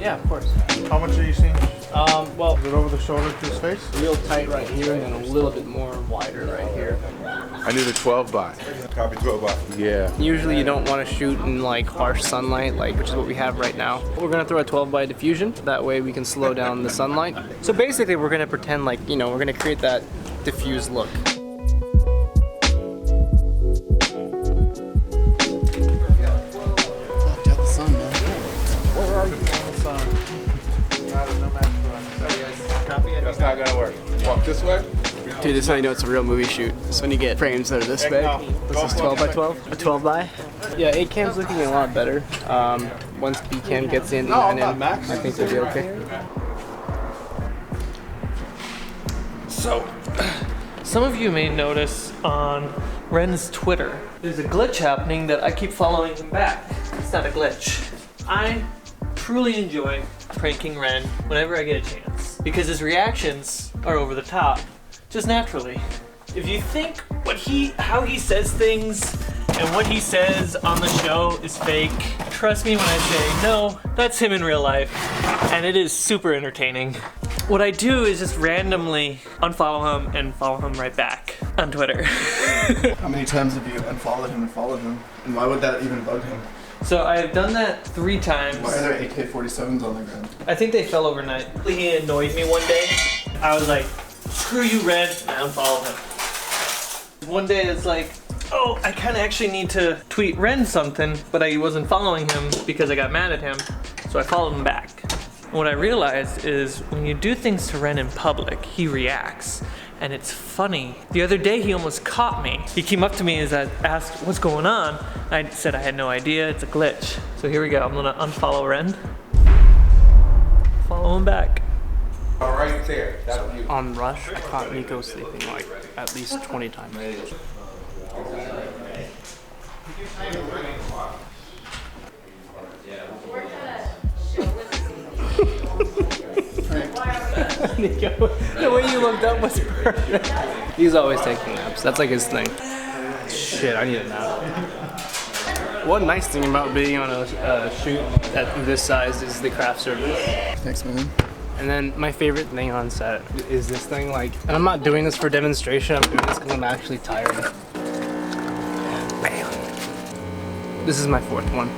Yeah, of course. How much are you seeing? Well, Is it over the shoulder to his face? real tight right here and then a little bit more wider right here. I need a 12 by. Copy 12 by. Yeah. Usually you don't want to shoot in like harsh sunlight, which is what we have right now. We're gonna throw a 12 by diffusion. That way we can slow down the sunlight. So basically we're gonna pretend like, you know, we're gonna create that diffused look. That's not gonna work. Walk this way. Dude, this is how you know it's a real movie shoot. It's when you get frames that are this big. This is 12 by 12, a 12 by. Yeah, 8 cam's looking a lot better. Once B cam gets in, I think they'll be okay. So, some of you may notice on Wren's Twitter, there's a glitch happening that I keep following him back. It's not a glitch. I truly enjoy pranking Wren whenever I get a chance because his reactions are over the top, just naturally. If you think how he says things and what he says on the show is fake, trust me when I say no, that's him in real life, and it is super entertaining. What I do is just randomly unfollow him and follow him right back on Twitter. How many times have you unfollowed him and followed him? And why would that even bug him? So I've done that 3 times. Why are there AK-47s on the ground? I think they fell overnight. He annoyed me one day. I was like, screw you, Wren, and I unfollowed him. One day it's like, oh, I kind of actually need to tweet Wren something, but I wasn't following him because I got mad at him, so I followed him back. And what I realized is when you do things to Wren in public, he reacts. And it's funny. The other day he almost caught me. He came up to me as I asked, what's going on? I said I had no idea, it's a glitch. So here we go, I'm gonna unfollow Wren. Follow him back. All right there. That's you. On Rush, I caught Nico sleeping like at least 20 times. Nico, the way you looked up was perfect. He's always taking naps. That's like his thing. Shit, I need a nap. One nice thing about being on a shoot at this size is the craft service. Thanks, man. And then my favorite thing on set is this thing, like, and I'm not doing this for demonstration, I'm doing this because I'm actually tired. Bam. This is my 4th one.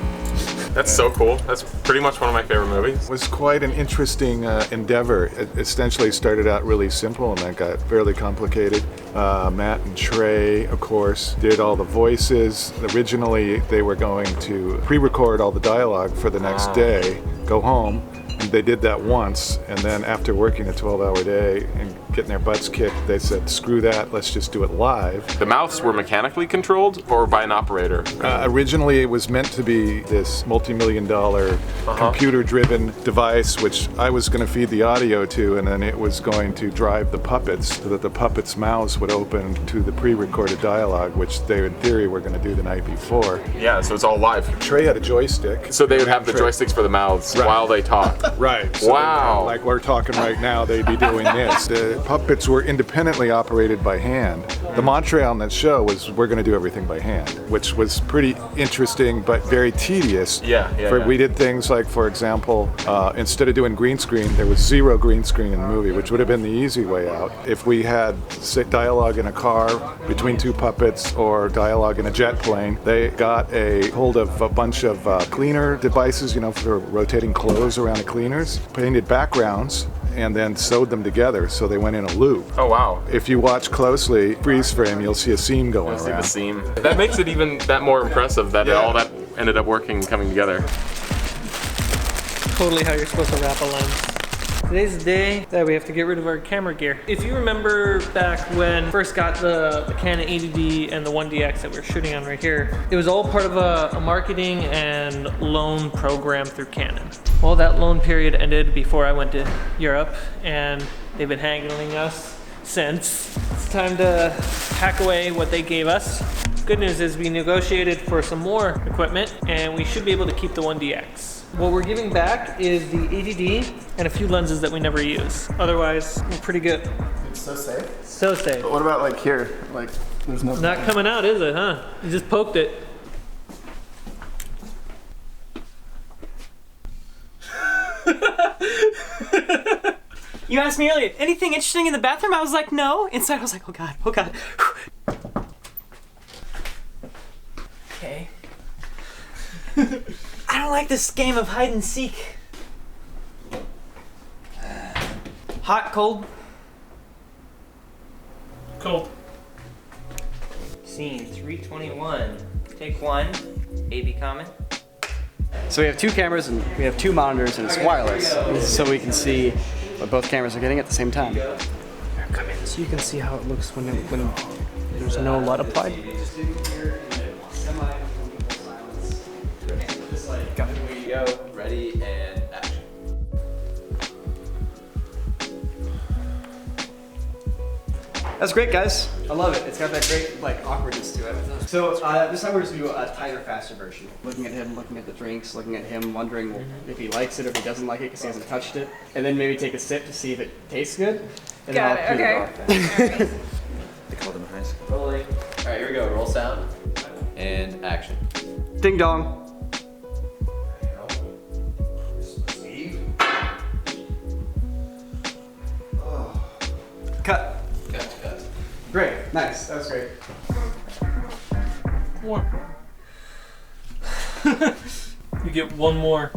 That's so cool. That's pretty much one of my favorite movies. It was quite an interesting endeavor. It essentially started out really simple and then got fairly complicated. Matt and Trey, of course, did all the voices. Originally, they were going to pre-record all the dialogue for the next day, go home. And they did that once, and then after working a 12-hour day and getting their butts kicked, they said, screw that, let's just do it live. The mouths were mechanically controlled or by an operator? Originally, it was meant to be this multi-million-dollar computer-driven device, which I was going to feed the audio to, and then it was going to drive the puppets so that the puppets' mouths would open to the pre-recorded dialogue, which they, in theory, were going to do the night before. Yeah, so it's all live. Trey had a joystick. So they would have the joysticks for the mouths while they talk. Right. So Wow. like we're talking right now, they'd be doing this. The puppets were independently operated by hand. The mantra on that show was, we're going to do everything by hand, which was pretty interesting but very tedious. Yeah. We did things like, for example, instead of doing green screen, there was 0 green screen in the movie, which would have been the easy way out. If we had, say, dialogue in a car between 2 puppets or dialogue in a jet plane, they got a hold of a bunch of cleaner devices, you know, for rotating clothes around the cleaners, painted backgrounds, and then sewed them together so they went in a loop. Oh, wow. If you watch closely, freeze frame, you'll see a seam going See around. the seam. That makes it even that more impressive that all that ended up working and coming together. Totally how you're supposed to wrap a lens. Today's the day that we have to get rid of our camera gear. If you remember back when first got the Canon 80D and the 1DX that we were shooting on right here, it was all part of a marketing and loan program through Canon. Well, that loan period ended before I went to Europe, and they've been haggling us since. It's time to pack away what they gave us. Good news is we negotiated for some more equipment, and we should be able to keep the 1DX. What we're giving back is the 80D and a few lenses that we never use. Otherwise, we're pretty good. It's so safe. So safe. But what about like here? Like, there's no... Not coming out, is it, huh? You just poked it. You asked me earlier, anything interesting in the bathroom? I was like, no. Inside, I was like, oh God, oh God. Okay. I don't like this game of hide and seek. Hot, cold? Cold. Scene 321. Take 1. AB comment. So we have 2 cameras and we have 2 monitors and it's wireless, so we can see what both cameras are getting at the same time. Here, come in so you can see how it looks when there's no LUT applied. Here we go, ready and action. That's great, guys. I love it. It's got that great awkwardness to it. So this time we're just gonna do a tighter, faster version. Looking at him, looking at the drinks, looking at him, wondering if he likes it or if he doesn't like it because he hasn't touched it, and then maybe take a sip to see if it tastes good. And Got it. Okay. They called him in high school. Rolling. All right, here we go. Roll sound and action. Ding dong. Cut. Cut. Great. Nice. That was great. Warm. You get 1 more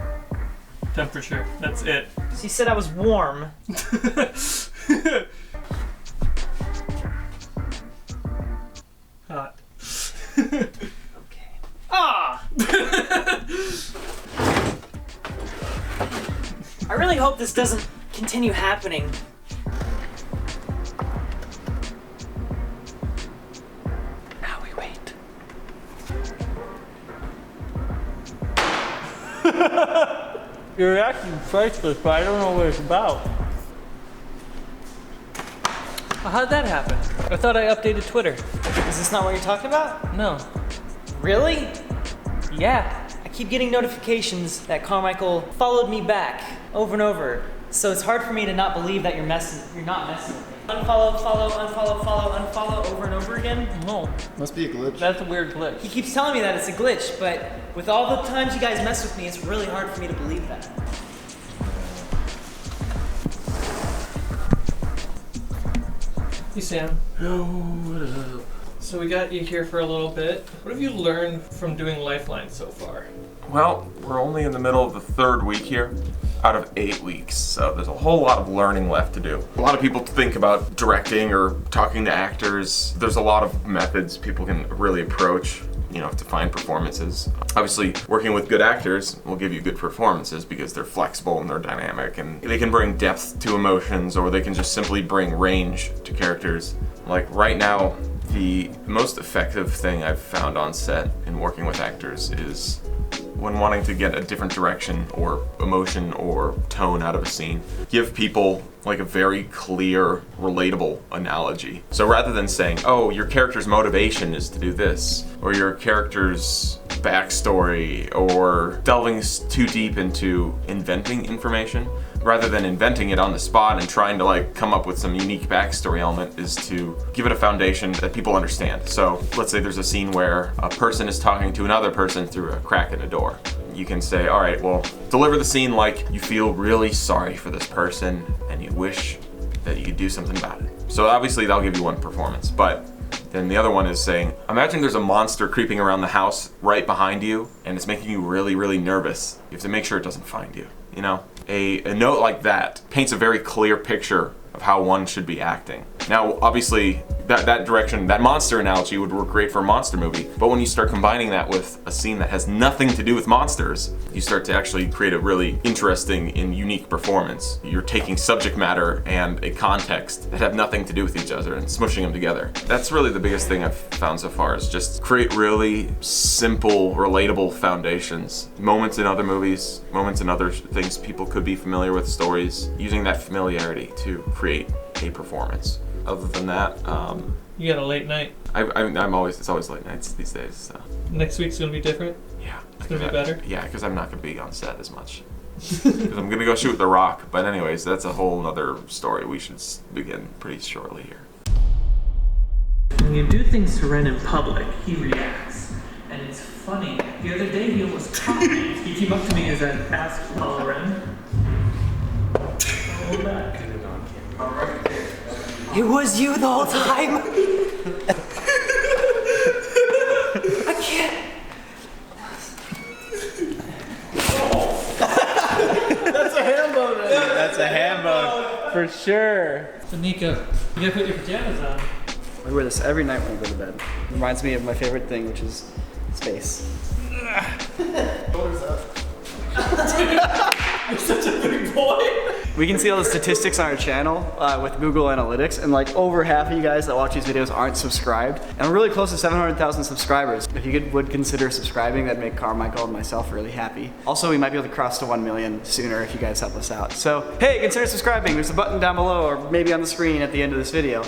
temperature. That's it. She said I was warm. Hot. Okay. Ah! I really hope this doesn't continue happening. Now we wait. Your reaction's priceless, but I don't know what it's about. How did that happen? I thought I updated Twitter. Is this not what you're talking about? No. Really? Yeah. I keep getting notifications that Carmichael followed me back over and over. So it's hard for me to not believe that you're not messing with me. Unfollow, follow, unfollow, follow, unfollow over and over again? No. Must be a glitch. That's a weird glitch. He keeps telling me that it's a glitch, but with all the times you guys mess with me, it's really hard for me to believe that. Hey Sam. Yo, what up? So we got you here for a little bit. What have you learned from doing Lifeline so far? Well, we're only in the middle of the 3rd week here out of 8 weeks, so there's a whole lot of learning left to do. A lot of people think about directing or talking to actors. There's a lot of methods people can really approach, to find performances. Obviously, working with good actors will give you good performances because they're flexible and they're dynamic and they can bring depth to emotions, or they can just simply bring range to characters. Like right now, the most effective thing I've found on set in working with actors is when wanting to get a different direction or emotion or tone out of a scene, give people like a very clear, relatable analogy. So rather than saying, oh, your character's motivation is to do this, or your character's backstory, or delving too deep into inventing information, rather than inventing it on the spot and trying to come up with some unique backstory element, is to give it a foundation that people understand. So let's say there's a scene where a person is talking to another person through a crack in a door. You can say, all right, well, deliver the scene like you feel really sorry for this person and you wish that you could do something about it. So obviously that'll give you one performance, but then the other one is saying, imagine there's a monster creeping around the house right behind you and it's making you really, really nervous. You have to make sure it doesn't find you, A note like that paints a very clear picture of how one should be acting. Now, obviously, that direction, that monster analogy would work great for a monster movie, but when you start combining that with a scene that has nothing to do with monsters, you start to actually create a really interesting and unique performance. You're taking subject matter and a context that have nothing to do with each other and smushing them together. That's really the biggest thing I've found so far, is just create really simple, relatable foundations. Moments in other movies, moments in other things people could be familiar with, stories, using that familiarity to create a performance. Other than that, you got a late night. It's always late nights these days. So. Next week's gonna be different. Yeah, it's gonna be better. Yeah, because I'm not gonna be on set as much. Because I'm gonna go shoot The Rock. But anyways, that's a whole other story. We should begin pretty shortly here. When you do things to Wren in public, he reacts, and it's funny. The other day he almost caught me. He came up to me as I asked, "Hello, Wren." Hold back. It was you the whole time. I can't. That's a ham bone. For sure. So Nico, you gotta put your pajamas on. I wear this every night when I go to bed. It reminds me of my favorite thing, which is space. You're such a big boy. We can see all the statistics on our channel with Google Analytics, and like over half of you guys that watch these videos aren't subscribed. And we're really close to 700,000 subscribers. If you would consider subscribing, that'd make Carmichael and myself really happy. Also, we might be able to cross to 1 million sooner if you guys help us out. So, hey, consider subscribing. There's a button down below or maybe on the screen at the end of this video.